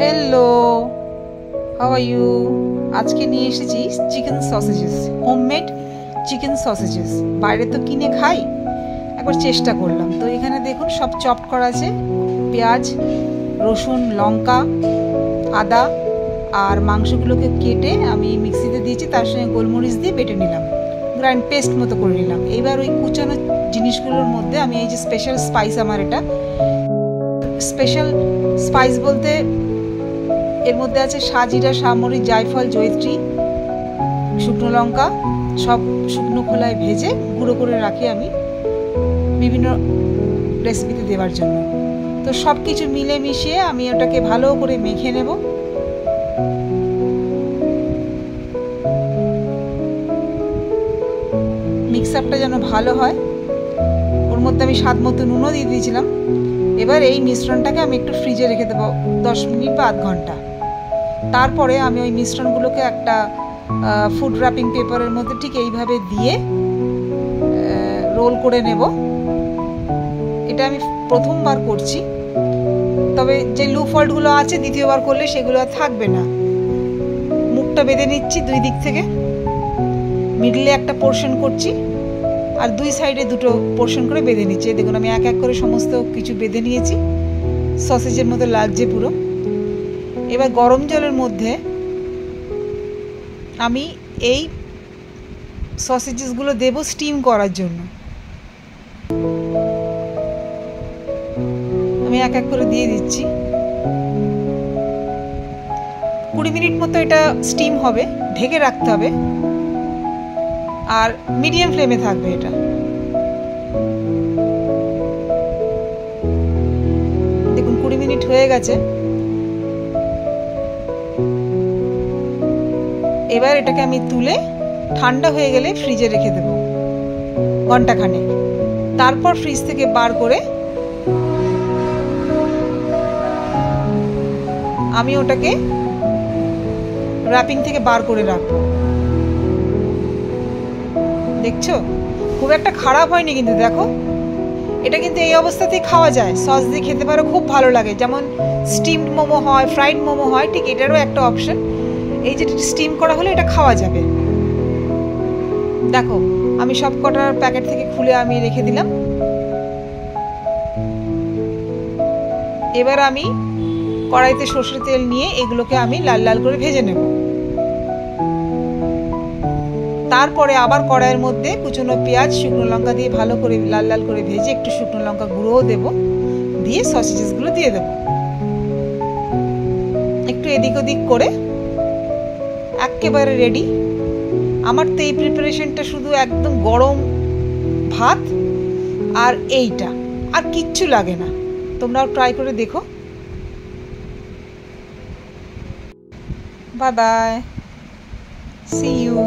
Hello, how are you? আজকে নিয়ে এসেছি chicken sausages, homemade chicken sausages. বাইরে তো কিনে খাই, একবার চেষ্টা করলাম। তো এখানে দেখুন সব চপ করা আছে, পেঁয়াজ, রসুন, লঙ্কা, আদা আর মাংসগুলোকে কেটে আমি মিক্সিতে দিয়েছি, তার সঙ্গে গোলমরিচ দিয়ে বেটে নিলাম, গ্রাইন্ড পেস্ট মতো করে নিলাম। এবার ওই কুচানো জিনিসগুলোর মধ্যে আমি এই যে স্পেশাল স্পাইস, আমার এটা স্পেশাল স্পাইস বলতে এর মধ্যে আছে সাজিরা, সামরিচ, জায়ফল, জয়িত্রী, শুকনো লঙ্কা, সব শুকনো খোলায় ভেজে গুঁড়ো করে রাখি আমি বিভিন্ন রেসিপিতে দেওয়ার জন্য। তো সব কিছু মিলে মিশিয়ে আমি ওটাকে ভালো করে মেখে নেব। মিক্সআপটা যেন ভালো হয়, ওর মধ্যে আমি স্বাদ মতো নুনও দিয়ে দিয়েছিলাম। এবার এই মিশ্রণটাকে আমি একটু ফ্রিজে রেখে দেবো 10 মিনিট বা আধ ঘন্টা। তারপরে আমি ওই মিশ্রণগুলোকে একটা ফুড র্যাপিং পেপারের মধ্যে ঠিক এইভাবে দিয়ে রোল করে নেব। এটা আমি প্রথমবার করছি, তবে যে লু ফল্টগুলো আছে দ্বিতীয়বার করলে সেগুলো আর থাকবে না। মুখটা বেঁধে নিচ্ছি দুই দিক থেকে, মিডলে একটা পোর্শন করছি আর দুই সাইডে দুটো পোর্শন করে বেঁধে নিচ্ছি। দেখুন আমি এক এক করে সমস্ত কিছু বেঁধে নিয়েছি, সসেজের মতো লাগছে পুরো। এবার গরম জলের মধ্যে আমি এই সসেজেসগুলো দেব স্টিম করার জন্য। আমি এক এক করে দিয়ে দিচ্ছি। 20 মিনিট মতো এটা স্টিম হবে, ঢেকে রাখতে হবে আর মিডিয়াম ফ্লেমে থাকবে এটা। দেখুন 20 মিনিট হয়ে গেছে। এবার এটাকে আমি তুলে ঠান্ডা হয়ে গেলে ফ্রিজে রেখে দেব ঘন্টাখানেক। তারপর ফ্রিজ থেকে বার করে আমি ওটাকে র্যাপিং থেকে বার করে রাখবো। দেখছো খুব একটা খারাপ হয়নি কিন্তু, দেখো এটা কিন্তু এই অবস্থাতেই খাওয়া যায়, সস দিয়ে খেতে পারো, খুব ভালো লাগে। যেমন স্টিমড মোমো হয়, ফ্রাইড মোমো হয়, ঠিক এটারও একটা অপশন। এই যে স্টিম করা হলে এটা খাওয়া যাবে। দেখো আমি সব কটার প্যাকেট থেকে খুলে আমি রেখে দিলাম। এবার আমি কড়াইতে সরষের তেল নিয়ে এগুলোকে আমি লাল লাল করে ভেজে নেব। তারপরে আবার কড়াইয়ের মধ্যে কুচনো পেঁয়াজ, শুকনো লঙ্কা দিয়ে ভালো করে লাল লাল করে ভেজে একটু শুকনো লঙ্কা গুঁড়োও দেব, দিয়ে সসেজেসগুলো দিয়ে দেব। একটু এদিক ওদিক করে একেবারে রেডি। আমার তো এই প্রিপারেশনটা শুধু একদম গরম ভাত আর এইটা, আর কিচ্ছু লাগে না। তোমরাও ট্রাই করে দেখো। Bye bye, see you.